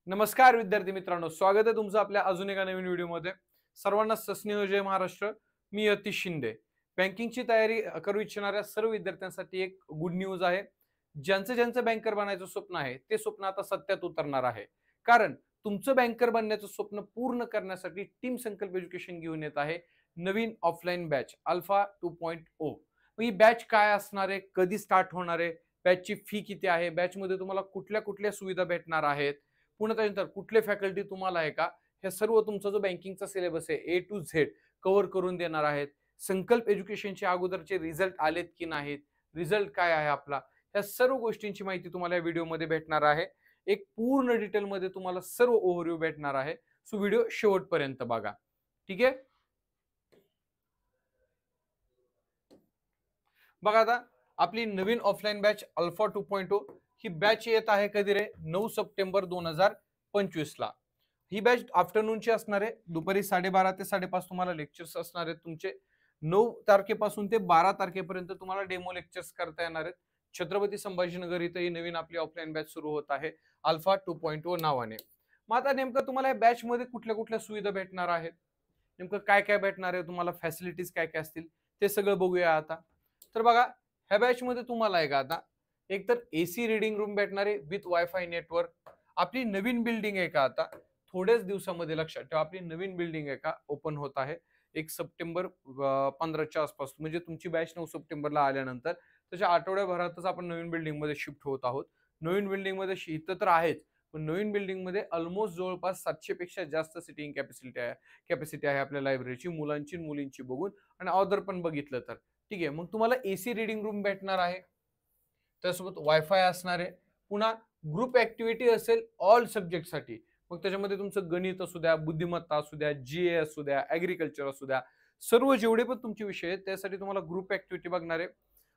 नमस्कार विद्यार्थी मित्रांनो, स्वागत आहे तुमचं आपल्या अजून एका नवीन व्हिडिओमध्ये. सर्वांना सस्नेह जय महाराष्ट्र. मी यतीश शिंदे. बँकिंगची तयारी करू इच्छिणाऱ्या सर्व विद्यार्थ्यांसाठी एक गुड न्यूज आहे. ज्यांचं बँकर बनायचं स्वप्न आहे ते स्वप्न आता सत्यात उतरणार आहे. कारण तुमचं बँकर बनण्याचं स्वप्न पूर्ण करण्यासाठी टीम संकल्प एज्युकेशन घेऊन येत आहे नवीन ऑफलाईन बॅच अल्फा 2.0. ही बॅच काय असणार आहे, कधी स्टार्ट होणार आहे, बॅचची फी किती आहे, बॅचमध्ये तुम्हाला कुठल्या कुठल्या सुविधा भेटणार आहेत, पुन्हा त्यानंतर कुठले फॅकल्टी तुम्हाला आहे का, हे सर्व तुमचा जो बँकिंगचा सिलेबस आहे ए टू झेड कव्हर करून देणार आहेत. संकल्प एज्युकेशनचे अगोदरचे रिझल्ट आलेत की नाहीत, रिझल्ट काय आहे आपला, या सर्व गोष्टींची माहिती तुम्हाला या व्हिडिओमध्ये भेटणार आहे. एक पूर्ण डिटेलमध्ये तुम्हाला सर्व ओव्हरव्ह्यू भेटणार आहे. सो व्हिडिओ शेवटपर्यंत बघा. ठीक आहे. बघा आता आपली नवीन ऑफलाईन बॅच अल्फा 2.0 ही बॅच येत आहे कधी रे, 9 सप्टेंबर 2025 ला. ही बॅच आफ्टरनूनची असणार आहे. दुपारी 12:30 ते 5:30 तुम्हाला लेक्चर्स असणार आहेत तुमचे. 9 तारखेपासून ते 12 तारखेपर्यंत तुम्हाला डेमो लेक्चर्स करता येणार आहेत. छत्रपती संभाजीनगर इथं ही नवीन आपली ऑफलाईन बॅच सुरू होत आहे अल्फा 2.0 नावाने. मग आता नेमकं तुम्हाला या बॅच मध्ये कुठल्या कुठल्या सुविधा भेटणार आहेत, नेमकं काय काय भेटणार आहे, तुम्हाला फॅसिलिटीज काय काय असतील ते सगळं बघूया आता. तर बघा, ह्या बॅच मध्ये तुम्हाला आहे का आता एक तर एसी रीडिंग रूम भेटणार आहे विथ वायफाय नेटवर्क. आपली नवीन बिल्डिंग आहे का आता थोड्याच दिवसामध्ये, लक्षात ठेवा, आपली नवीन बिल्डिंग आहे का ओपन होत आहे 1 सप्टेंबर 15च्या आसपास. म्हणजे तुमची बॅच 9 सप्टेंबरला आल्यानंतर त्याच्या आठवड्याभरातच आपण नवीन बिल्डिंग मध्ये शिफ्ट होत आहोत. नवीन बिल्डिंग मध्ये इथं तर आहेच, पण नवीन बिल्डिंग मध्ये ऑलमोस्ट जवळपास 700 पेक्षा जास्त सिटिंग कॅपॅसिटी आहे आपल्या लायब्ररीची, मुलांची मुलींची बघून, आणि अदर पण बघितलं तर. ठीक आहे. मग तुम्हाला एसी रीडिंग रूम भेटणार आहे, त्यासोबत वायफाय असणार आहे, पुन्हा ग्रुप ऍक्टिव्हिटी असेल ऑल सब्जेक्टसाठी. मग त्याच्यामध्ये तुमचं गणित असू द्या, बुद्धिमत्ता असू द्या, जीए असू द्या, ऍग्रिकल्चर असू द्या, सर्व जेवढे पण तुमचे विषय आहेत त्यासाठी तुम्हाला ग्रुप ऍक्टिव्हिटी बघणार आहे.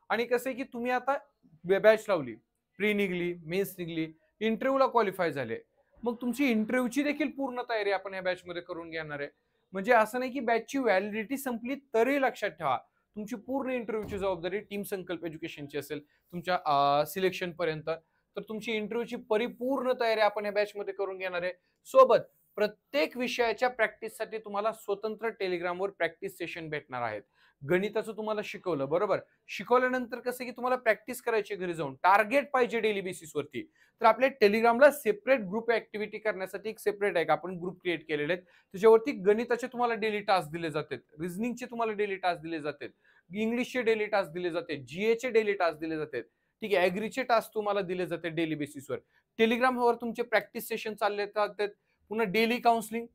आणि कसं आहे की तुम्ही आता बॅच लावली, प्री निघली, मेन्स निघली, इंटरव्ह्यूला क्वालिफाय झाले, मग तुमची इंटरव्ह्यूची देखील पूर्ण तयारी आपण या बॅचमध्ये करून घेणार आहे. म्हणजे असं नाही की बॅचची व्हॅलिडिटी संपली तरी, लक्षात ठेवा, तुमची पूर्ण इंटरव्ह्यूची जबाबदारी टीम संकल्प एज्युकेशनची असेल तुमच्या सिलेक्शन पर्यंत. तर तुमची इंटरव्ह्यूची परिपूर्ण तयारी आपण या बॅच मध्ये करून घेणार आहे. सोबत प्रत्येक विषयाच्या प्रॅक्टिससाठी तुम्हाला स्वतंत्र टेलिग्रामवर प्रॅक्टिस सेशन भेटणार आहेत. गणिताचं तुम्हाला शिकवलं बरोबर, शिकवल्यानंतर कसं की तुम्हाला प्रॅक्टिस करायची घरी जाऊन, टार्गेट पाहिजे डेली बेसिसवरती, तर आपल्या टेलिग्रामला सेपरेट ग्रुप ऍक्टिव्हिटी करण्यासाठी एक सेपरेट आहे का आपण ग्रुप क्रिएट केलेले आहेत. त्याच्यावरती गणिताचे तुम्हाला डेली टास्क दिले जातात, रिझनिंगचे तुम्हाला डेली टास्क दिले जातात, इंग्लिशचे डेली टास्क दिले जाते, जीएचे डेली टास्क दिले जातात. ठीक आहे. ऍग्रीचे टास्क तुम्हाला दिले जाते डेली बेसिसवर. टेलिग्रामवर तुमचे प्रॅक्टिस सेशन चालले जातात, पुन्हा डेली काउन्सिलिंग.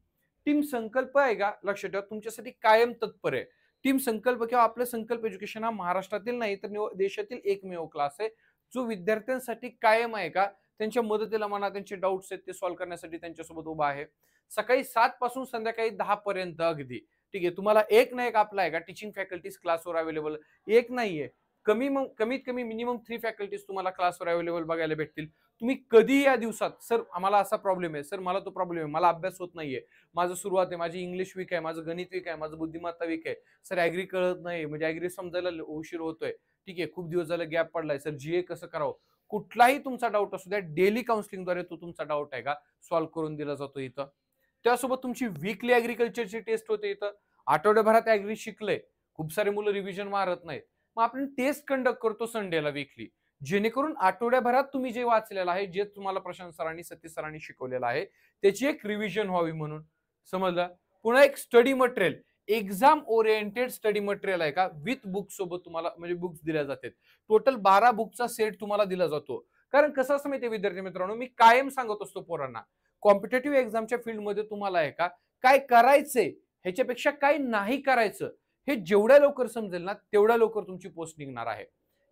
टीम संकल्प आहे का, लक्षात ठेवा, तुमच्यासाठी कायम तत्पर आहे. टीम संकल्प किंवा आपलं संकल्प एज्युकेशन हा महाराष्ट्रातील नाही तर देशातील एकमेव क्लास आहे जो विद्यार्थ्यांसाठी कायम आहे का त्यांच्या मदतीला म्हणा, त्यांचे डाऊट्स आहेत ते सॉल्व्ह करण्यासाठी त्यांच्यासोबत उभा आहे. सकाळी 7 पासून संध्याकाळी 10 पर्यंत अगदी. ठीक आहे. तुम्हाला एक ना एक आपला आहे का टीचिंग फॅकल्टीज क्लासवर अवेलेबल, एक नाहीये, कमीत कमी मिनिमम 3 फॅकल्टीज तुम्हाला क्लासवर अवेलेबल बघायला भेटतील. तुम्ही कधी या दिवसात, सर आम्हाला असा प्रॉब्लेम आहे, सर मला तो प्रॉब्लेम आहे, मला अभ्यास होत नाहीये, माझं सुरुवात आहे, माझी इंग्लिश वीक आहे, माझं गणित वीक आहे, माझं बुद्धिमत्ता वीक आहे, सर ऍग्री कळत नाही, म्हणजे ऍग्री समजायला उशीर होतोय, ठीक आहे, खूप दिवस झालं गॅप पडलाय, सर जीए कसं करावं, कुठलाही तुमचा डाऊट असू द्या, डेली काउन्सिलिंगद्वारे तो तुमचा डाऊट आहे का सॉल्व्ह करून दिला जातो इथं. त्यासोबत तुमची वीकली ऍग्रिकल्चरची टेस्ट होते इथं. आठवड्याभरात ऍग्री शिकले, खूप सारे मुलं रिव्हिजन मारत नाहीत, मग आपण टेस्ट कंडक्ट करतो संडेला वीकली, जेणेकरून आठवड्याभरात तुम्ही जे वाचलेलं आहे, जे तुम्हाला प्रशांत सरांनी सतीश सरांनी शिकवलेलं आहे त्याची एक रिव्हिजन व्हावी म्हणून. समजलं. पुन्हा एक study material, exam oriented study material आहे का विथ बुक सोबत तुम्हाला, म्हणजे बुक्स दिल्या जातात. टोटल 12 बुकचा सेट तुम्हाला दिला जातो. कारण कसं असं माहितीये विद्यार्थी मित्रांनो, मी कायम सांगत असतो पोरांना, कॉम्पिटेटिव्ह एक्झामच्या फील्डमध्ये तुम्हाला आहे का काय करायचंय ह्याच्यापेक्षा काय नाही करायचं हे जेवढ्या लवकर समजेल ना तेवढ्या लवकर तुमची पोस्ट निघणार आहे,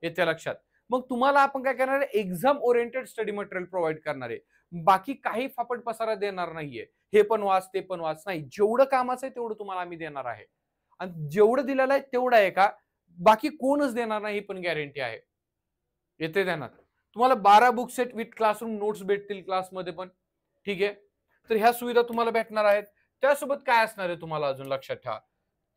येत्या लक्षात. मग तुम्हाला आपण काय करणार आहे, exam oriented study material provide करणार आहे. बाकी काही फापट पसारा देणार नाहीये, हे पण वाच ते पण वाच, नाही, जेवढं कामाचं आहे तेवढं तुम्हाला आम्ही देणार आहे. आणि जेवढं दिलेलं आहे तेवढं आहे का बाकी कोणच देणार नाही, ही पण गॅरंटी आहे. येते देणार तुम्हाला 12 book set with classroom notes भेटतील क्लासमध्ये पण. ठीक आहे. तर ह्या सुविधा तुम्हाला भेटणार आहेत. त्यासोबत काय असणार आहे तुम्हाला अजून लक्षात ठेवा,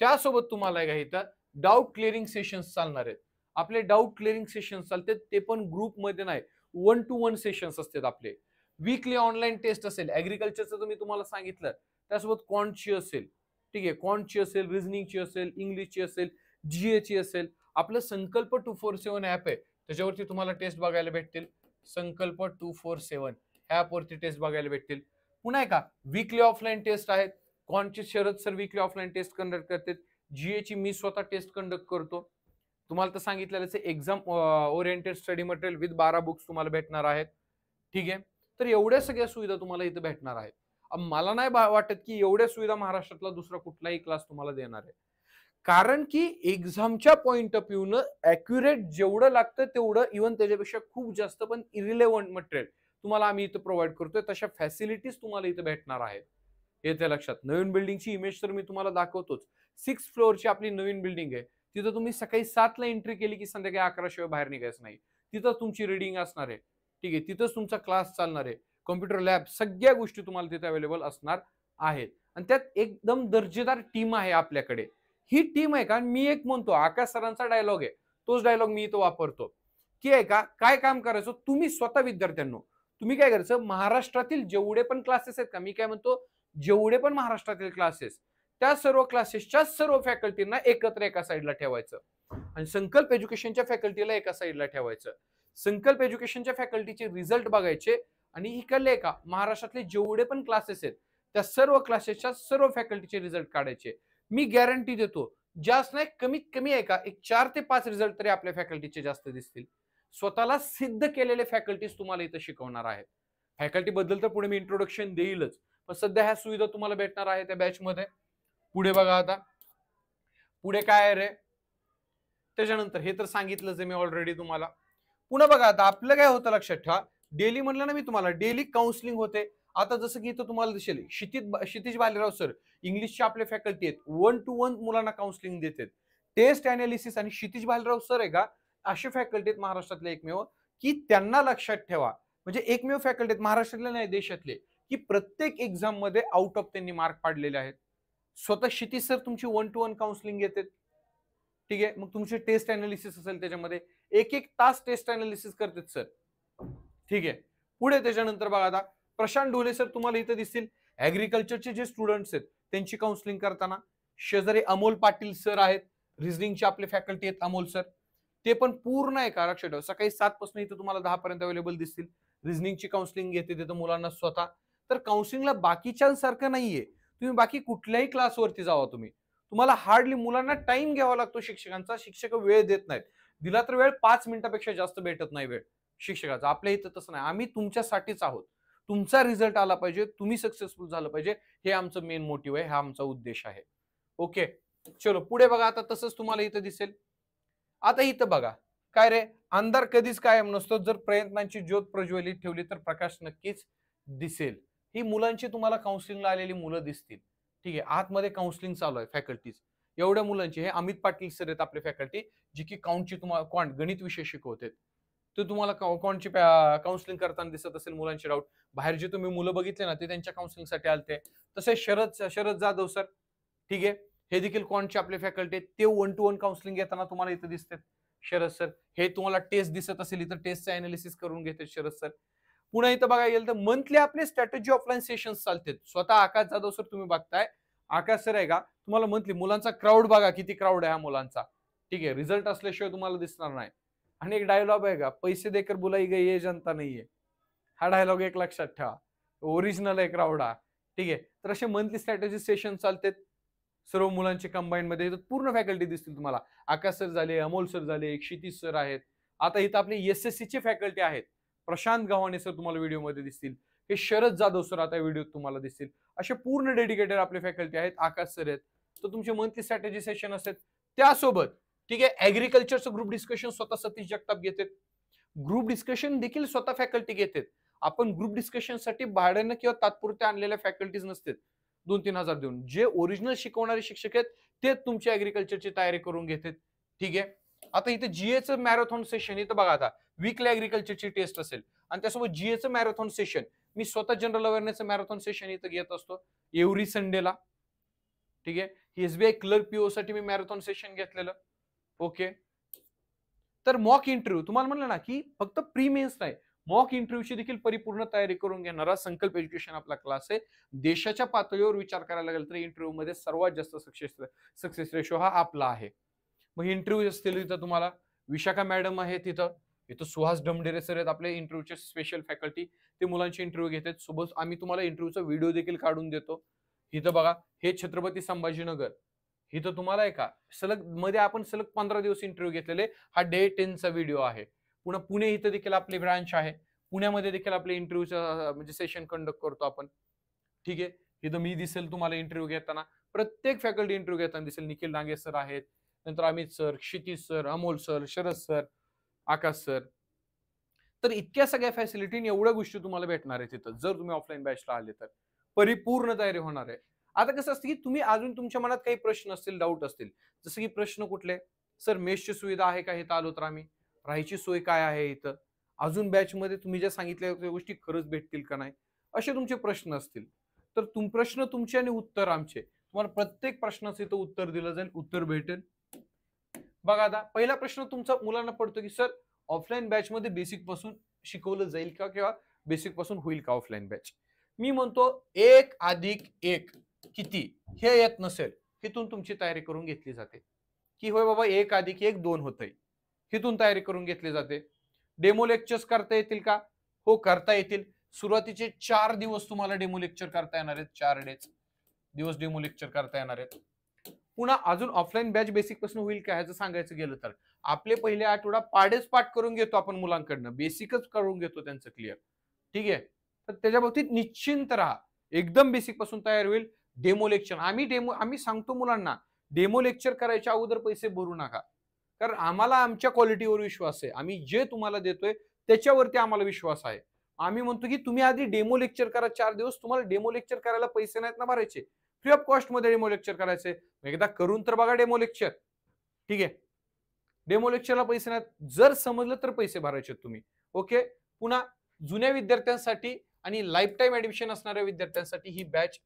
त्यासोबत तुम्हाला काय इथं डाऊट क्लिअरिंग सेशन्स चालणार आहेत. आपले डाऊट क्लिअरिंग सेशन्स चालतात ते पण ग्रुपमध्ये नाही, 1 to 1 सेशन्स असतात आपले. वीकली ऑनलाईन टेस्ट असेल, ऍग्रिकल्चरचं मी तुम्हाला सांगितलं, त्यासोबत क्वांटची असेल, ठीक आहे, क्वांटची असेल, रिझनिंगची असेल, इंग्लिशची असेल, जीएची असेल. आपलं संकल्प 247 ऍप आहे, त्याच्यावरती तुम्हाला टेस्ट बघायला भेटतील. संकल्प 247 ऍपवरती टेस्ट बघायला भेटतील. पुन्हा एका वीकली ऑफलाईन टेस्ट आहेत. क्वांटची Sharad sir weekly offline test conduct करतात. जीएची मी स्वतः टेस्ट कंडक्ट करतो. तुम्हाला तर सांगितलेलं exam oriented study material with 12 books तुम्हाला भेटणार आहेत. ठीक आहे, तर एवढ्या सगळ्या सुविधा तुम्हाला इथं भेटणार आहेत. मला नाही वाटत की एवढ्या सुविधा महाराष्ट्रातला दुसरा कुठलाही क्लास तुम्हाला देणार आहे. कारण की एक्झामच्या पॉइंट ऑफ व्ह्यू न अॅक्युरेट जेवढं लागतं तेवढं, इव्हन त्याच्यापेक्षा खूप जास्त पण इरिलेव्हंट मटेरियल तुम्हाला आम्ही इथं प्रोव्हाइड करतोय. तशा फॅसिलिटीज तुम्हाला इथं भेटणार आहेत. येत्या लक्षात. नवीन बिल्डिंगची इमेज तर मी तुम्हाला दाखवतोच. 6 फ्लोअरची आपली नवीन बिल्डिंग आहे. तिथं तुम्ही सकाळी 7 ला एंट्री केली की संध्याकाळी 11 शिवाय बाहेर निघायचं नाही. तिथं तुमची रीडिंग असणार आहे. ठीक आहे, तिथंच तुमचा क्लास चालणार आहे. कॉम्प्युटर लॅब, सगळ्या गोष्टी तुम्हाला तिथे अवेलेबल असणार आहेत. आणि त्यात एकदम दर्जेदार टीम आहे आपल्याकडे. ही टीम आहे का, मी एक म्हणतो, आकाश सरांचा डायलॉग आहे, तोच डायलॉग मी इथं वापरतो की आहे का, काय काम करायचं तुम्ही स्वतः विद्यार्थ्यांनो, तुम्ही काय करायचं, महाराष्ट्रातील जेवढे पण क्लासेस आहेत का, मी काय म्हणतो, जेवढे पण महाराष्ट्रातील क्लासेस, त्या सर्व क्लासेसच्या सर्व फॅकल्टींना एकत्र एका साईडला ठेवायचं आणि संकल्प एज्युकेशनच्या फॅकल्टीला एका साईडला ठेवायचं. संकल्प एज्युकेशनच्या फॅकल्टीचे रिझल्ट बघायचे आणि इकडले का महाराष्ट्रातले जेवढे पण क्लासेस आहेत त्या सर्व क्लासेसच्या सर्व फॅकल्टीचे रिझल्ट काढायचे. मी गॅरंटी देतो, जास्त नाही कमीत कमी आहे का, एक 4 ते 5 रिझल्ट तरी आपल्या फॅकल्टीचे जास्त दिसतील. स्वतःला सिद्ध केलेले फॅकल्टीज तुम्हाला इथं शिकवणार आहेत. फॅकल्टी बद्दल तर पुढे मी इंट्रोडक्शन देईलच, पण सध्या ह्या सुविधा तुम्हाला भेटणार आहे त्या बॅच मध्ये. पुढे बघा, आता पुढे काय आहे रे, त्याच्यानंतर हे तर सांगितलंच आहे मी ऑलरेडी तुम्हाला. पुन्हा बघा, आता आपलं काय होतं लक्षात ठेवा, डेली म्हणलं ना मी तुम्हाला, डेली काउन्सिलिंग होते. आता जसं की इथं तुम्हाला दिसेल, क्षितिज भालेराव सर इंग्लिशचे आपले फॅकल्टी आहेत, 1 to 1 मुलांना काउन्सिलिंग देतात. टेस्ट अनालिसिस आणि क्षितिज भालेराव सर आहे का, असे फॅकल्टी आहेत महाराष्ट्रातले एकमेव की त्यांना लक्षात ठेवा, म्हणजे एकमेव फॅकल्टी आहेत महाराष्ट्रातले नाही देशातले, की प्रत्येक एक्झाम मध्ये आउट ऑफ त्यांनी मार्क पाडलेले आहेत. स्वतः क्षितिज सर तुमची 1 to 1 काउन्सिलिंग घेतात. ठीक आहे, मग तुमची टेस्ट अनालिसिस असेल त्याच्यामध्ये 1-1 तास टेस्ट अनालिसिस करतात सर. ठीक आहे, पुढे त्याच्यानंतर बघा, आता प्रशांत ढोले सर तुम्हाला इथं दिसतील. ऍग्रिकल्चरचे जे स्टुडंट्स आहेत त्यांची काउन्सिलिंग करताना. शेजारी अमोल पाटील सर आहेत, रिझनिंगचे आपले फॅकल्टी आहेत अमोल सर, ते पण पूर्ण आहे का लक्षात ठेवा, सकाळी 7 पासून इथं तुम्हाला 10 पर्यंत अवेलेबल दिसतील. रिझनिंगची काउन्सिलिंग घेते तिथं मुलांना स्वतः. तर काउन्सिलिंगला बाकीच्यांसारखं नाहीये, तुम्ही बाकी कुठल्याही क्लासवरती जावा, तुम्हाला हार्डली मुलांना टाइम घ्यावा लागतो शिक्षकांचा. शिक्षक वेळ देत नाहीत, दिला तर वेळ 5 मिनिटापेक्षा जास्त भेटत नाही वेळ शिक्षकाचा. आपल्या इथं तसं नाही, आम्ही तुमच्यासाठीच आहोत. तुमचा रिझल्ट आला पाहिजे, तुम्ही सक्सेसफुल झालं पाहिजे, हे आमचं मेन मोटिव्ह आहे, हा आमचा उद्देश आहे. ओके, चलो पुढे बघा, आता तसंच तुम्हाला इथं दिसेल. आता इथं बघा, काय रे, अंधार कधीच कायम नसतो, जर प्रयत्नांची ज्योत प्रज्वलित ठेवली तर प्रकाश नक्कीच दिसेल. ही मुलांची तुम्हाला काउन्सिलिंगला आलेली मुलं दिसतील. ठीक आहे, आतमध्ये काउन्सिलिंग चालू आहे फॅकल्टीज एवढ्या मुलांची. हे अमित पाटील सर आहेत आपले फॅकल्टी, जे की काउंटची तुम्हाला क्वांट गणित विषय शिकवतात. ते तुम्हाला क्वांटची काउन्सिलिंग करताना दिसत असेल. मुलांचे डाऊट बाहेर जे तुम्ही मुलं बघितले ना, ते त्यांच्या काउन्सिलिंगसाठी आलते. तसे शरद जाधव सर, ठीक आहे, हे देखील क्वांटचे आपले फॅकल्टी आहेत. ते 1 to 1 काउन्सिलिंग घेताना तुम्हाला इथं दिसतात शरद सर. हे तुम्हाला टेस्ट दिसत असेल, इथं टेस्टचं अनालिसिस करून घेतात शरद सर. पुन्हा इथं बघायला गेलं तर मंथली आपले स्ट्रॅटेजी ऑफलाईन सेशन्स चालतात. स्वतः आकाश जाधव सर तुम्ही बघताय, आकाश सर आहे का, तुम्हाला मंथली मुलांचा क्राऊड बघा, किती क्राऊड आहे हा मुलांचा. ठीक आहे, रिझल्ट असल्याशिवाय तुम्हाला दिसणार नाही. आणि एक डायलॉग आहे का, पैसे देकर बुलाई गई ये जनता नाहीये, हा डायलॉग एक लक्षात ठेवा, ओरिजिनल आहे क्राऊड हा. ठीक आहे, तर असे मंथली स्ट्रॅटेजी सेशन चालतात सर्व मुलांचे कंबाईन मध्ये. पूर्ण फॅकल्टी दिसतील तुम्हाला. आकाश सर झाले, अमोल सर झाले, क्षितिज सर आहेत. आता इथं आपले एसएससी चे फॅकल्टी आहेत, प्रशांत गव्हाणे सर तुम्हाला व्हिडिओ मध्ये दिसतील. हे शरद जाधव सर आता व्हिडिओ तुम्हाला दिसतील. असे पूर्ण डेडिकेटेड आपले फॅकल्टी आहेत. आकाश सर आहेत. तर तुमचे मंथली स्ट्रॅटेजी सेशन असतात. त्यासोबत ठीक आहे, ऍग्रिकल्चरचं ग्रुप डिस्कशन स्वतः सतीश जगताप घेतात. ग्रुप डिस्कशन देखील स्वतः फॅकल्टी घेतात. आपण ग्रुप डिस्कशन साठी भाड्यानं किंवा तात्पुरत्या आणलेल्या फॅकल्टीज नसतात 2-3 हजार देऊन. जे ओरिजिनल शिकवणारे शिक्षक आहेत ते तुमची ऍग्रिकल्चरची तयारी करून घेतात. ठीक आहे, आता इथे जीएचं मॅरेथॉन सेशन, इथं बघा, आता वीकली ऍग्रिकल्चरची टेस्ट असेल आणि त्यासोबत जीएचं मॅरेथॉन सेशन. मी स्वतः जनरल अवेअरनेसचं मॅरेथॉन सेशन इथं घेत असतो एव्हरी संडेला. ठीक आहे, एसबीआय क्लर्क पीओ साठी मी मॅरेथॉन सेशन घेतलेलं. ओके, तर मॉक इंटरव्ह्यू तुम्हाला म्हणलं ना की फक्त प्री मेन्स नाही, मॉक इंटरव्ह्यूची देखील परिपूर्ण तयारी करून घेणारा संकल्प एज्युकेशन आपला क्लास आहे. देशाच्या पातळीवर विचार करायला लागेल तर इंटरव्ह्यू मध्ये सर्वात जास्त सक्सेस रेशो हा आपला आहे. मग इंटरव्ह्यू असतील तिथं तुम्हाला विशाखा मॅडम आहे, तिथं इथं सुहास डमडेरे सर आहेत आपले इंटरव्ह्यूचे स्पेशल फॅकल्टी, ते मुलांचे इंटरव्ह्यू घेतात. सोबत आम्ही तुम्हाला इंटरव्ह्यूचा व्हिडिओ देखील काढून देतो. इथं बघा, हे छत्रपती संभाजीनगर, इथं तुम्हाला आहे का सलग मध्ये आपण सलग 15 दिवस इंटरव्ह्यू घेतलेले. हा डे 10 चा व्हिडिओ आहे. पुन्हा पुणे इथं देखील आपली ब्रांच आहे. पुण्यामध्ये देखील आपले इंटरव्ह्यूचं म्हणजे सेशन कंडक्ट करतो आपण. ठीक आहे, इथं मी दिसेल तुम्हाला इंटरव्ह्यू घेताना, प्रत्येक फॅकल्टी इंटरव्ह्यू घेताना दिसेल. निखिल डांगे सर आहेत, नंतर Amit sir, Kshitij sir, Amol sir, Sharad sir, Akash sir. तर इतक्या सगळ्या फॅसिलिटी एवढ्या गोष्टी तुम्हाला भेटणार आहे तिथं जर तुम्ही ऑफलाईन बॅचला आले तर. परिपूर्ण तयारी होणार आहे. आता कसं असतं की तुम्ही अजून तुमच्या मनात काही प्रश्न असतील, डाऊट असतील. जसं की प्रश्न कुठले, सर मेसची सुविधा आहे का इथं आलो तर आम्ही, राहायची सोय काय आहे इथं, अजून बॅच मध्ये तुम्ही ज्या सांगितल्या त्या गोष्टी खरंच भेटतील का नाही, असे तुमचे प्रश्न असतील. तर प्रश्न तुमचे आणि उत्तर आमचे, तुम्हाला प्रत्येक प्रश्नाचं इथं उत्तर दिलं जाईल, उत्तर भेटेल. बघा आता पहिला प्रश्न तुमचा मुलांना पडतो की सर ऑफलाईन बॅच मध्ये बेसिक पासून शिकवलं जाईल का, किंवा बेसिक पासून होईल का ऑफलाईन बॅच. मी म्हणतो 1+1 किती हे येत नसेल, हिथून तुमची तयारी करून घेतली जाते. की होय बाबा 1+1 2 होतंय, हिथून तयारी करून घेतली जाते. डेमो लेक्चर्स करता येतील का, हो करता येतील. सुरुवातीचे 4 दिवस तुम्हाला डेमो लेक्चर करता येणार आहेत. 4 दिवस डेमो लेक्चर करता येणार आहेत. पुन्हा अजून ऑफलाईन बॅच बेसिक पासून होईल का ह्याचं सांगायचं गेलं तर आपले पहिले आठवडा पाठ करून घेतो आपण मुलांकडनं, बेसिकच करून घेतो त्यांचं क्लिअर. ठीक आहे, तर त्याच्या बाबतीत निश्चिंत राहा, एकदम बेसिक पासून तयार होईल. डेमो लेक्चर आम्ही सांगतो मुलांना, डेमो लेक्चर करायच्या अगोदर पैसे भरू नका, कारण आम्हाला आमच्या क्वालिटीवर विश्वास आहे. आम्ही जे तुम्हाला देतोय त्याच्यावरती आम्हाला विश्वास आहे. आम्ही म्हणतो की तुम्ही आधी डेमो लेक्चर करा 4 दिवस, तुम्हाला डेमो लेक्चर करायला पैसे नाहीत ना भरायचे, फ्री ऑफ कॉस्ट मध्ये डेमो लेक्चर करायचे. एकदा करून तर बघा डेमो लेक्चर. ठीक आहे, डेमो लेक्चरला पैसे नाहीत, जर समजलं तर पैसे भरायचे तुम्ही. ओके. पुन्हा जुन्या विद्यार्थ्यांसाठी आणि लाईफ टाईम ऍडमिशन असणाऱ्या विद्यार्थ्यांसाठी ही बॅच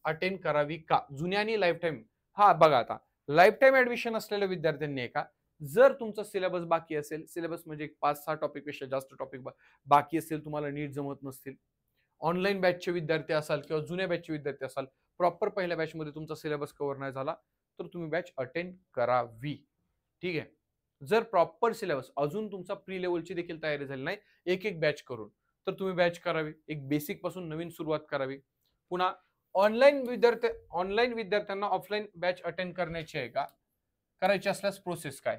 अटेंड करावी का, जुन्या आणि लाईफ टाईम. हा बघा, आता लाईफ टाईम ऍडमिशन असलेल्या विद्यार्थ्यांनी का, जर तुमचा सिलेबस बाकी असेल, सिलेबस म्हणजे 5-6 टॉपिक पेक्षा जास्त टॉपिक बाकी असेल, तुम्हाला नीट जमत नसतील, ऑनलाईन बॅचचे विद्यार्थी असाल किंवा जुन्या बॅचचे विद्यार्थी असाल, प्रॉपर पहिल्या बॅच मध्ये तुमचा सिलेबस कव्हर नाही झाला तर तुम्ही बॅच अटेंड करावी. ठीक आहे, जर प्रॉपर सिलेबस अजून तुमचा प्री लेवलची देखील तयारी झाली नाही एक बॅच करून, तर तुम्ही बॅच करावी. एक बेसिक पासून नवीन सुरुवात करावी. पुन्हा ऑनलाईन विद्यार्थ्यांना ऑफलाईन बॅच अटेंड करण्याची आहे का, करायची असल्यास प्रोसेस काय.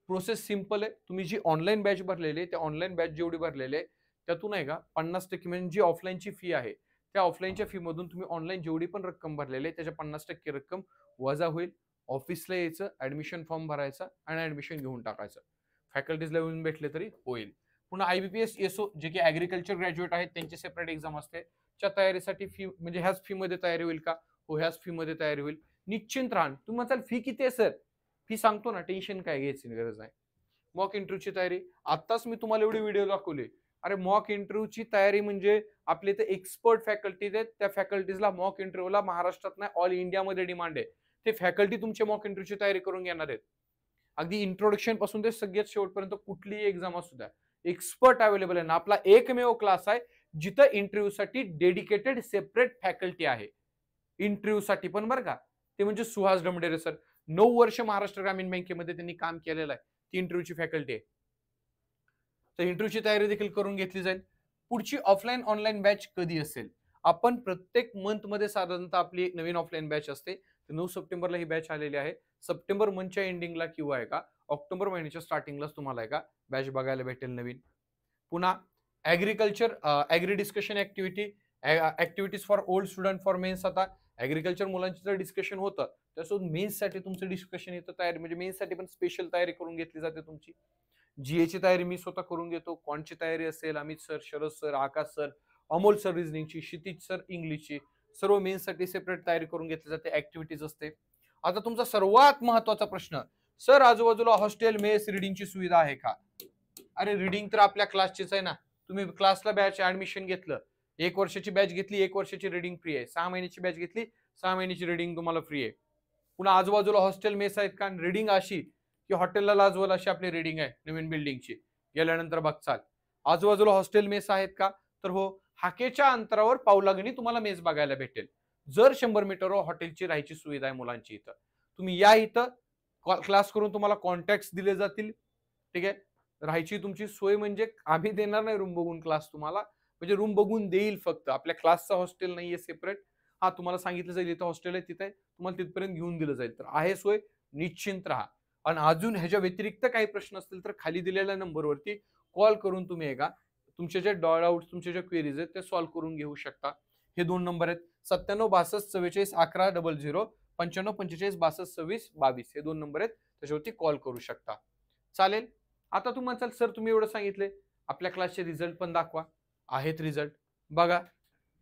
प्रोसेस सिंपल आहे. तुम्ही जी ऑनलाईन बॅच भरलेली आहे, त्या ऑनलाईन बॅच जेवढी भरलेली आहे त्यातून आहे का 50% म्हणजे जी ऑफलाईनची फी आहे, त्या ऑफलाईनच्या फी मधून तुम्ही ऑनलाईन जेवढी पण रक्कम भरलेली आहे त्याच्या 50% रक्कम वजा होईल. ऑफिसला यायचं, ऍडमिशन फॉर्म भरायचा आणि ऍडमिशन घेऊन टाकायचं. फॅकल्टीजला येऊन भेटले तरी होईल. पुन्हा IBPS ESO जे की ऍग्रिकल्चर ग्रॅज्युएट आहेत त्यांची सेपरेट एक्झाम असते, त्या तयारीसाठी फी म्हणजे ह्याच फी मध्ये तयारी होईल का, हो ह्याच फी मध्ये तयारी होईल. निश्चिंत राहा. तुम्ही म्हणाल फी किती आहे सर, फी सांगतो ना, टेन्शन काय घ्यायची गरज नाही. मॉक इंटरव्ह्यूची तयारी आताच मी तुम्हाला एवढी व्हिडिओ दाखवली. अरे मॉक इंटरव्ह्यूची तयारी म्हणजे आपले ते एक्सपर्ट फॅकल्टीज आहेत, त्या फॅकल्टीजला मॉक इंटरव्ह्यूला महाराष्ट्रात नाही ऑल इंडियामध्ये डिमांड आहे. ते फॅकल्टी तुमचे मॉक इंटरव्ह्यूची तयारी करून घेणार आहेत. अगदी इंट्रोडक्शन पासून ते सगळ्यात शेवटपर्यंत कुठलीही एक्झाम असू द्या, एक्सपर्ट अवेलेबल आहे ना. आपला एकमेव क्लास आहे जिथं इंटरव्ह्यू साठी डेडिकेटेड सेपरेट फॅकल्टी आहे. इंटरव्ह्यू साठी पण बरं का, ते म्हणजे सुहास डमडेरे सर. 9 वर्ष महाराष्ट्र ग्रामीण बँकेमध्ये त्यांनी काम केलेलं आहे. ती इंटरव्ह्यूची फॅकल्टी आहे. तर इंटरव्ह्यूची तयारी देखील करून घेतली जाईल. पुढची ऑफलाईन ऑनलाईन बॅच कधी असेल, आपण प्रत्येक मंथ मध्ये साधारणतः आपली एक नवीन ऑफलाईन बॅच असते. 9 सप्टेंबरला ही बॅच आलेली आहे. सप्टेंबर मंथच्या एंडिंगला किंवा आहे का ऑक्टोबर महिन्याच्या स्टार्टिंगलाच तुम्हाला आहे का बॅच बघायला भेटेल नवीन. पुन्हा agriculture agri discussion activities for old student for men's. आता ऍग्रिकल्चर मुलांचं जर डिस्कशन होतं त्यासोबत मेन्स साठी तुमचं डिस्कशन येतं तयारी, म्हणजे मेन्स साठी पण स्पेशल तयारी करून घेतली जाते तुमची. जीएची तयारी मी स्वतः करून घेतो. क्वांटची तयारी असेल Amit sir, Sharad sir, Akash sir, Amol sir रिझनिंगची, क्षितिज सर इंग्लिशची, सर्व मेन्स साठी सेपरेट तयारी करून घेतली जाते. ऍक्टिव्हिटीज असते. आता तुमचा सर्वात महत्वाचा प्रश्न, सर आजूबाजूला हॉस्टेल मेस रिडिंगची सुविधा आहे का. अरे रिडिंग तर आपल्या क्लासचीच आहे ना. तुम्ही क्लासला बॅच ऍडमिशन घेतलं, 1 वर्षाची बॅच घेतली, 1 वर्षाची रिडिंग फ्री आहे. 6 महिन्याची बॅच घेतली, 6 महिन्याची रिडिंग तुम्हाला फ्री आहे. पुन्हा आजूबाजूला हॉस्टेल मेस आहेत का, रिडिंग अशी की हॉटेलला लाजवल अशी आपली रिडिंग आहे नवीन बिल्डिंगची, गेल्यानंतर बघचाल. आजूबाजूला हॉस्टेल मेस आहेत का? तर हो, हाकेच्या अंतरावर पावलागणी तुम्हाला मेस बघायला भेटेल. जर 100 मीटरवर हॉटेलची राहायची सुविधा आहे मुलांची इथं. तुम्ही या इथं, क्लास करून तुम्हाला कॉन्टॅक्ट्स दिले जातील. ठीक आहे. राहायची तुमची सोय म्हणजे आम्ही देणार नाही रूम बघून क्लास तुम्हाला. म्हणजे रूम बघून देईल फक्त. आपल्या क्लासचा हॉस्टेल नाहीये सेपरेट. हां, तुम्हाला सांगितलं जाईल इथं हॉस्टेल आहे, तिथे तुम्हाला तिथपर्यंत घेऊन दिलं जाईल. तर आहे सोय, निश्चिंत राहा. आणि अजून ह्याच्या व्यतिरिक्त काही प्रश्न असतील तर खाली दिलेल्या नंबरवरती कॉल करून तुम्ही का तुमचे जे डाउट्स, तुमचे जे क्वेरीज आहेत ते सॉल्व्ह करून घेऊ शकता. हे 2 नंबर आहेत. 97 62 44 11 00, 95 45 62 26 22 हे 2 नंबर आहेत. त्याच्यावरती कॉल करू शकता. चालेल. आता तुम्ही म्हणसाल सर तुम्ही एवढं सांगितले, आपल्या क्लासचे रिझल्ट पण दाखवा. आहेत रिझल्ट. बघा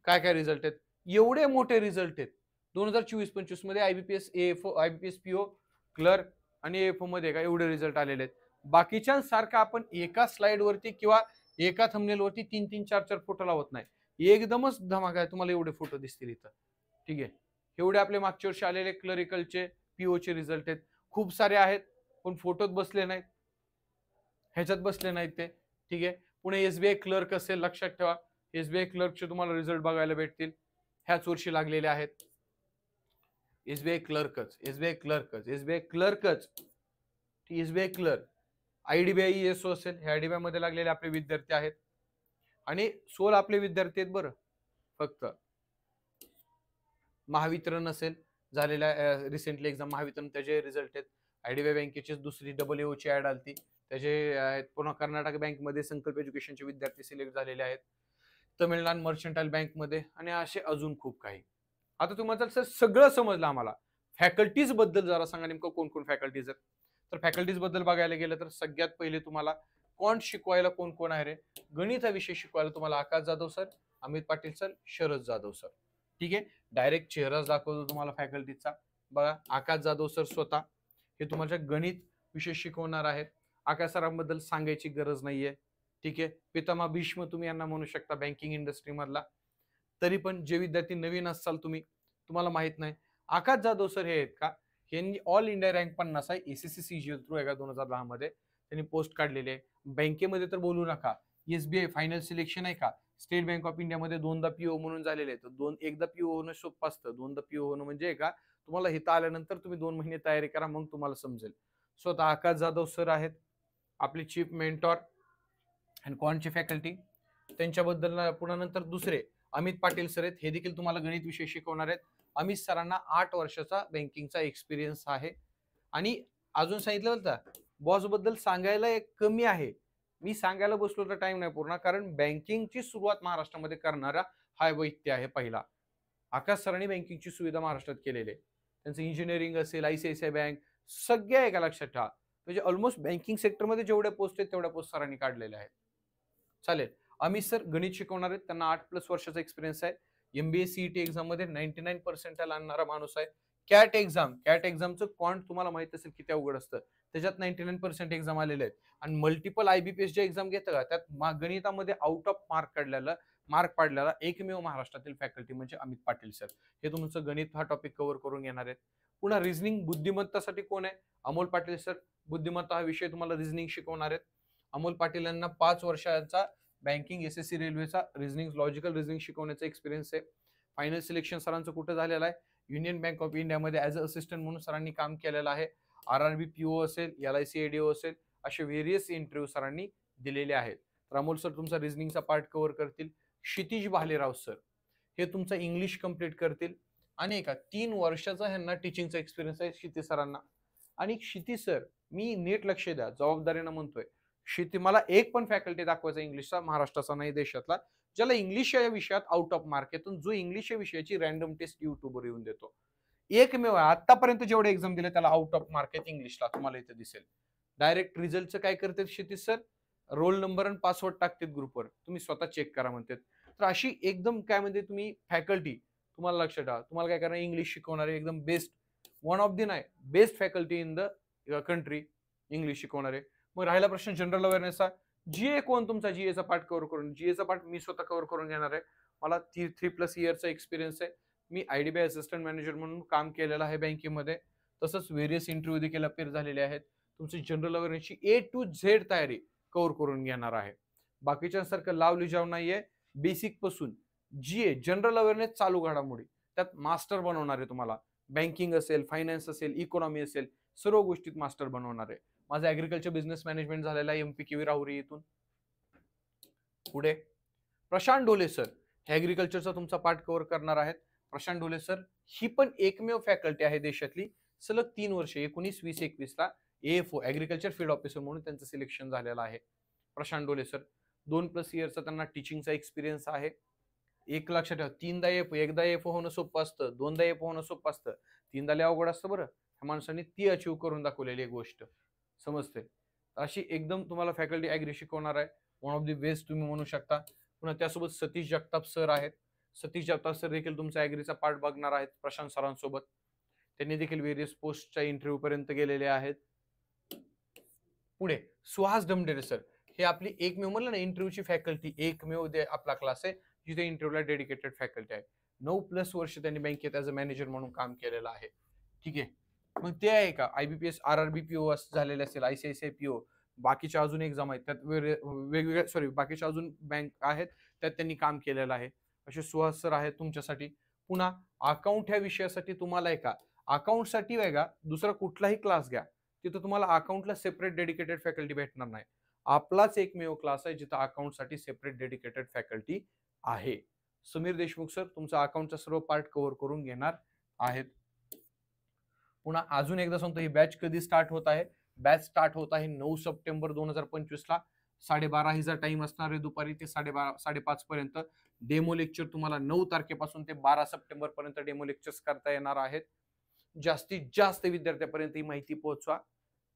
काय काय रिझल्ट आहेत. एवढे मोठे रिझल्ट आहेत. 2024-25 मध्ये IBPS AFO, IBPS PO, clerk आणि एएफओ मध्ये का एवढे रिझल्ट आलेले आहेत. बाकीच्यांसारखं आपण एका स्लाइड वरती किंवा एका थंबनेल वरती 3-3 4-4 फोटो लावत नाही. एकदमच धमाका आहे, तुम्हाला एवढे फोटो दिसतील इथं. ठीक आहे. एवढे आपले मागच्या वर्षी आलेले क्लरिकलचे पीओचे रिझल्ट आहेत. खूप सारे आहेत, पण फोटोत बसले नाहीत. ह्याच्यात बसले नाहीत ते. ठीक आहे. पुणे एसबीआय क्लर्क असेल, लक्षात ठेवा. एसबीआय क्लर्कचे तुम्हाला रिझल्ट बघायला भेटतील. ह्याच वर्षी लागलेले आहेत. एसबीआय क्लर्कच, एसबीआय क्लर्कच, एसबीआय क्लर्कच, एसबीआय क्लर्क. आयडीबीआय एसओ असेल, हे आयडीबीआय मध्ये लागलेले आपले विद्यार्थी आहेत. आणि 16 आपले विद्यार्थी आहेत बरं. फक्त महावितरण असेल, झालेल्या रिसेंटली एक्झाम महावितरण त्याचे रिझल्ट आहेत. आयडीबीआय बँकेची दुसरी डबल ची ऍड आलती, त्याचे आहेत. पुन्हा कर्नाटक बँकमध्ये संकल्प एज्युकेशनचे विद्यार्थी सिलेक्ट झालेले आहेत. तमिळनाड मर्चंटाईल बँकमध्ये आणि असे अजून खूप काही. आता तुम्हाला सर सगळं समजलं आम्हाला. फॅकल्टीज बद्दल जरा सांगा, नेमकं कोण कोण फॅकल्टीज आहेत. तर फॅकल्टीज बद्दल बघायला गेलं तर सगळ्यात पहिले तुम्हाला कोण शिकवायला कोण कोण आहे रे. गणित हा विषय शिकवायला तुम्हाला Akash Jadhav sir, Amit Patil sir, Sharad Jadhav sir. ठीक आहे. डायरेक्ट चेहराच दाखवतो तुम्हाला फॅकल्टीचा. बघा, आकाश जाधव सर स्वतः हे तुम्हाला गणित विषय शिकवणार आहेत. आकाश सरांबद्दल सांगायची गरज नाहीये. ठीक आहे. पितामह भीष्म तुम्ही यांना म्हणू शकता बँकिंग इंडस्ट्री मधला. तरी पण जे विद्यार्थी नवीन असाल तुम्ही, तुम्हाला माहित नाही, आकाश जाधव सर हे आहेत का, यांनी ऑल इंडिया रँक 50 आहे, एसीसी सीजीएल थ्रू आहे का 2010 मध्ये त्यांनी पोस्ट काढलेली आहे. बँकेमध्ये तर बोलू नका. एसबीआय फायनल सिलेक्शन आहे का, स्टेट बँक ऑफ इंडिया मध्ये 2दा पीओ म्हणून झालेले आहे. तर एकदा पीओ होणं सोपं असतं, 2दा पीओ होणं म्हणजे का तुम्हाला हिता आल्यानंतर तुम्ही 2 महिने तयारी करा, मग तुम्हाला समजेल. स्वतः आकाश जाधव सर आहेत आपले चीफ मेंटॉर आणि क्वांटची फॅकल्टी. त्यांच्याबद्दल पुन्हा नंतर दुसरे अमित पाटील सर आहेत, हे देखील तुम्हाला गणित विषय शिकवणार आहेत. अमित सरांना 8 वर्षाचा बँकिंगचा एक्सपिरियन्स आहे. आणि अजून सांगितलं होतं बॉस बद्दल सांगायला एक कमी आहे. मी सांगायला बसलो तर टाइम नाही पूर्ण, कारण बँकिंगची सुरुवात महाराष्ट्रामध्ये करणारा हा व्यक्ती आहे पहिला. आकाश सरांनी बँकिंगची सुविधा महाराष्ट्रात केलेली आहे. त्यांचं इंजिनिअरिंग असेल, आयसीआयसीआय बँक, सगळ्या एका लक्षात ठेवा. म्हणजे ऑलमोस्ट बँकिंग सेक्टरमध्ये जेवढ्या पोस्ट आहेत तेवढ्या पोस्ट सरांनी काढलेल्या आहेत. चालेल. अमित सर गणित शिकवणार आहेत, त्यांना 8+ वर्षाचा एक्सपिरियन्स आहे. एमबीए सीईटी एक्झाम मध्ये 99% आणणारा माणूस आहे. कॅट एक्झामचं क्वांट तुम्हाला माहित असेल किती अवघड असतं, त्याच्यात 99% एक्झाम आलेले आहेत. आणि मल्टिपल आयबीपीएस जे एक्झाम घेतं का, त्यात गणितामध्ये आउट ऑफ मार्क पाडलेला एकमेव महाराष्ट्रातील फॅकल्टी म्हणजे अमित पाटील सर. हे तुमचं गणित हा टॉपिक कव्हर करून घेणार आहेत. पुन्हा रिझनिंग बुद्धिमत्तासाठी कोण आहे, अमोल पाटील सर. बुद्धिमत्ता हा विषय तुम्हाला रिझनिंग शिकवणार आहेत. अमोल पाटील यांना 5 वर्षाचा बँकिंग एसएससी रेल्वेचा रिझनिंग, लॉजिकल रिझनिंग शिकवण्याचा एक्सपिरियन्स आहे. फायनल सिलेक्शन सरांचं कुठं झालेलं आहे, युनियन बँक ऑफ इंडियामध्ये ऍज अ असिस्टंट म्हणून सरांनी काम केलेलं आहे. आरआरबी पीओ असेल, एलआयसी एडीओ असेल, असे व्हेरियस इंटरव्ह्यू सरांनी दिलेले आहेत. तर अमोल सर तुमचा रिझनिंगचा पार्ट कव्हर करतील. क्षितिज भालेराव सर हे तुमचा इंग्लिश कम्प्लीट करतील. आणि एका 3 वर्षाचा ह्यांना टीचिंगचा एक्सपिरियन्स आहे क्षितिज सरांना. आणि क्षितिज सर, मी नीट लक्ष द्या, जबाबदारीनं म्हणतोय, मला एक पण फॅकल्टी दाखवायचा इंग्लिशचा महाराष्ट्राचा नाही देशातला, ज्याला इंग्लिश या विषयात आउट ऑफ मार्क येतो, जो इंग्लिश या विषयाची रॅन्डम टेस्ट युट्यूबवर येऊन देतो. एकमेव आहे आतापर्यंत जेवढे एक्झाम दिले त्याला आउट ऑफ मार्क आहेत इंग्लिशला, तुम्हाला इथे दिसेल. डायरेक्ट रिझल्टचं काय करतात क्षितिज सर, रोल नंबर आणि पासवर्ड टाकतात ग्रुपवर, तुम्ही स्वतः चेक करा म्हणतात. तर अशी एकदम काय म्हणजे तुम्ही फॅकल्टी, तुम्हाला लक्षात ठेवा, तुम्हाला काय करणार, इंग्लिश शिकवणारे एकदम बेस्ट, वन ऑफ द नाही best faculty in the country English शिकवणारे. मग राहिला प्रश्न जनरल अवेअरनेसचा, जीए कोण तुमचा, जीएचा पार्ट कव्हर करून, जीएचा पार्ट मी स्वतः कव्हर करून घेणार आहे. मला 3+ इयरचा एक्सपिरियन्स आहे. मी आयडीबीआय असिस्टंट मॅनेजर म्हणून काम केलेलं आहे बँकेमध्ये. तसंच व्हेरियस इंटरव्ह्यू देखील अपेअर झालेले आहेत. तुमची जनरल अवेअरनेसची A to Z तयारी कव्हर करून घेणार आहे. बाकीच्यांसारखं लाव लिजाव नाहीये. बेसिक पासून जीए जनरल अवेअरनेस चालू घडामोडी त्यात मास्टर बनवणार आहे तुम्हाला. बँकिंग असेल, फायनान्स असेल, इकॉनॉमी असेल, सर्व गोष्टीत मास्टर बनवणार आहे. माझा ऍग्रिकल्चर बिझनेस मॅनेजमेंट झालेला आहे एमपीके राहुरी इथून. पुढे प्रशांत ढोले सर हे ऍग्रिकल्चरचा तुमचा पार्ट कव्हर करणार आहेत. प्रशांत ढोले सर ही पण एकमेव फॅकल्टी आहे देशातली सलग 3 वर्ष 19, 20, 21 ला एएफओ ऍग्रिकल्चर फील्ड ऑफिसर म्हणून त्यांचं सिलेक्शन झालेलं आहे. प्रशांत ढोले सर 2+ इयर्सचा त्यांना टीचिंगचा एक्सपिरियन्स आहे. एक लक्षात ठेवा, 3दा एफ एकदा एफ होणं सोपं असतं, 2दा एफ होणं सोपं असतं, 3दा लय अवघड असतं बरं. ह्या माणसांनी ती अचीव्ह करून दाखवलेली एक गोष्ट समजते. अशी एकदम तुम्हाला फॅकल्टी ऍग्री शिकवणार आहे. वन ऑफ द बेस्ट तुम्ही म्हणू शकता. पुन्हा त्यासोबत सतीश जगताप सर आहेत. सतीश जगताप सर देखील तुमचा ऍग्रीचा पार्ट बघणार आहेत प्रशांत सरांसोबत. त्यांनी देखील व्हेरियस पोस्टच्या इंटरव्ह्यू पर्यंत गेलेले आहेत. पुढे सुहास डमडेरे सर हे आपली एकमेव म्हणलं ना इंटरव्ह्यूची फॅकल्टी, एकमेव आपला क्लास आहे जिथे इंटरव्ह्यूला डेडिकेटेड फॅकल्टी आहे. 9+ वर्ष त्यांनी बँकेत ॲज अ मॅनेजर म्हणून काम केलेलं आहे. ठीक आहे, मग ते आहे का IBPS RRB PO झालेले असेल, ICICI PO, बाकीच्या अजून एक्झाम आहेत त्यात वेगवेगळ्या बाकीच्या अजून बँक आहेत त्यात त्यांनी काम केलेलं आहे. असे सुहास सर आहेत तुमच्यासाठी. पुन्हा अकाउंट ह्या विषयासाठी तुम्हाला आहे का अकाउंटसाठी वेगळा दुसरा कुठलाही क्लास घ्या तिथं तुम्हाला अकाउंटला सेपरेट डेडिकेटेड फॅकल्टी भेटणार नाही. आपलाच एकमेव क्लास आहे जिथं अकाउंटसाठी सेपरेट डेडिकेटेड फॅकल्टी आहे. समीर देशमुख सर तुमचा अकाउंटचा सर्व पार्ट कव्हर करून घेणार आहेत. पुन्हा अजून एकदा सांगतो ही बॅच कधी स्टार्ट होत आहे. बॅच स्टार्ट होत आहे 9 सप्टेंबर 2025 ला. 12:30 हिचा टाइम असणार आहे दुपारी ते 5:30 पर्यंत. डेमो लेक्चर तुम्हाला 9 तारखेपासून ते 12 सप्टेंबर पर्यंत डेमो लेक्चर्स करता येणार आहेत. जास्तीत जास्त विद्यार्थ्यापर्यंत ही माहिती पोहोचवा.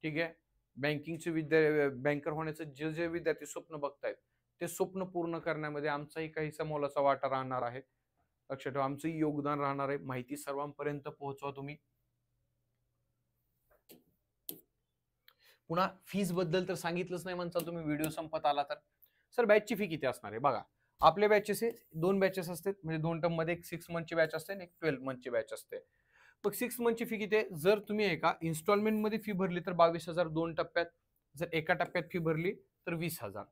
ठीक आहे, बँकिंगचे बँकर होण्याचं जे जे विद्यार्थी स्वप्न बघतायत ते स्वप्न पूर्ण करण्यामध्ये आमचाही काहीसा मोलाचा वाटा राहणार आहे. लक्षात ठेवा, आमचंही योगदान राहणार आहे. माहिती सर्वांपर्यंत पोहोचवा तुम्ही. पुन्हा फीस बद्दल तर सांगितलंच नाही म्हणता तुम्ही व्हिडिओ संपत आला तर. सर बॅचची फी किती असणार आहे बघा. आपल्या बॅचेस 2 बॅचेस असतात म्हणजे 2 टर्म मध्ये एक 6 मंथची बॅच असते आणि एक 12 मंथची बॅच असते. मग 6 मंथची फी किती आहे? जर तुम्ही एका इन्स्टॉलमेंट मध्ये फी भरली तर 22,000 2 टप्प्यात. जर एका टप्प्यात फी भरली तर 20,000.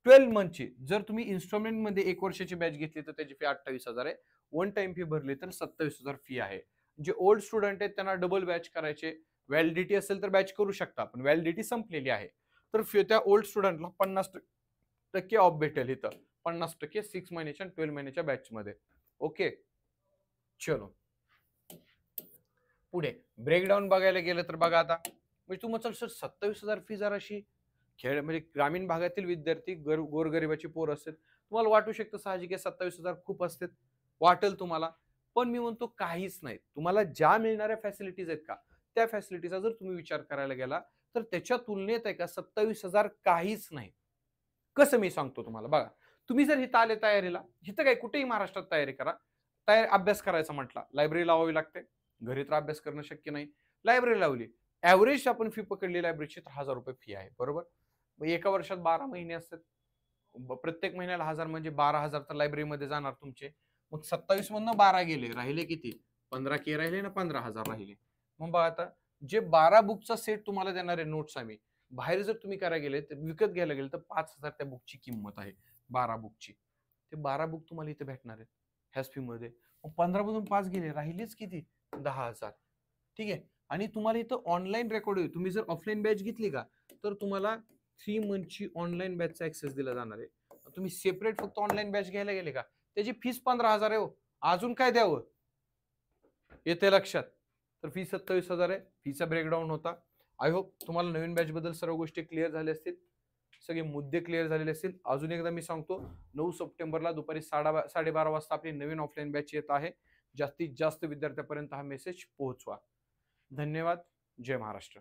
12 मंथची जर तुम्ही इन्स्टॉलमेंट मध्ये 1 वर्षाची बॅच घेतली तर त्याची फी 28,000 आहे. 1 टाइम फी भरली तर 27,000 फी आहे. जे ओल्ड स्टुडंट आहेत त्यांना डबल बॅच करायचे. व्हॅलिडिटी असेल तर बॅच करू शकता, पण व्हॅलिडिटी संपलेली आहे तर त्या ओल्ड स्टुडंटला 50% ऑफ भेटेल इथं. 50% 6 महिन्याच्या आणि 12 महिन्याच्या बॅच मध्ये. ओके, चलो पुढे ब्रेकडाऊन बघायला गेलं तर बघा आता म्हणजे तुम्हाला सर 27,000 फी जराशी खेळ म्हणजे ग्रामीण भागातील विद्यार्थी गोरगरिबाची पोर असतात तुम्हाला वाटू शकतं साहजिक 27,000 खूप असतात वाटेल तुम्हाला. पण मी म्हणतो काहीच नाही. तुम्हाला ज्या मिळणाऱ्या फॅसिलिटीज आहेत का त्या फॅसिलिटीचा जर तुम्ही विचार करायला गेला तर त्याच्या तुलनेत आहे का 27,000 काहीच नाही. कसं मी सांगतो तुम्हाला बघा. तुम्ही जर इथं आले तयारीला, इथं काय कुठेही महाराष्ट्रात तयारी करा, अभ्यास करायचा म्हटला लायब्ररी लावावी लागते. घरी तर अभ्यास करणं शक्य नाही. लायब्ररी लावली, ऍव्हरेज आपण फी पकडली लायब्ररीची तर 1,000 रुपये फी आहे बरोबर. मग एका वर्षात 12 महिने असतात, प्रत्येक महिन्याला 1,000 म्हणजे 12,000 तर लायब्ररीमध्ये जाणार तुमचे. मग 27 मधनं 12 गेले, राहिले किती 15 के राहिले ना, 15,000 राहिले. मग बघा आता जे 12 बुकचा सेट तुम्हाला देणारे नोट्स आम्ही बाहेर जर तुम्ही करायला गेले तर विकत घ्यायला गेले तर 5,000 त्या बुकची किंमत आहे 12 बुकची. ते 12 बुक तुम्हाला इथे भेटणार आहेत ह्याच फी मध्ये. मग 15 मधून 5 गेले, राहिलेच किती 10,000. ठीक आहे, आणि तुम्हाला इथं ऑनलाईन रेकॉर्ड होईल. तुम्ही जर ऑफलाईन बॅच घेतली का तर तुम्हाला 3 मंथची ऑनलाईन बॅचचा ऍक्सेस दिला जाणार आहे. तुम्ही सेपरेट फक्त ऑनलाईन बॅच घ्यायला गेले का त्याची फीस 15,000 आहे. हो अजून काय द्यावं येते लक्षात. तर फी 27,000 आहे. फीचा ब्रेकडाऊन होता. आय होप तुम्हाला नवीन बॅच बद्दल सर्व गोष्टी क्लिअर झाल्या असतील, सगळे मुद्दे क्लिअर झालेले असतील. अजून एकदा मी सांगतो 9 सप्टेंबरला दुपारी 12:30 वाजता आपली नवीन ऑफलाईन बॅच येत आहे. जास्तीत जास्त विद्यार्थ्यापर्यंत हा मेसेज पोहोचवा. धन्यवाद. जय महाराष्ट्र.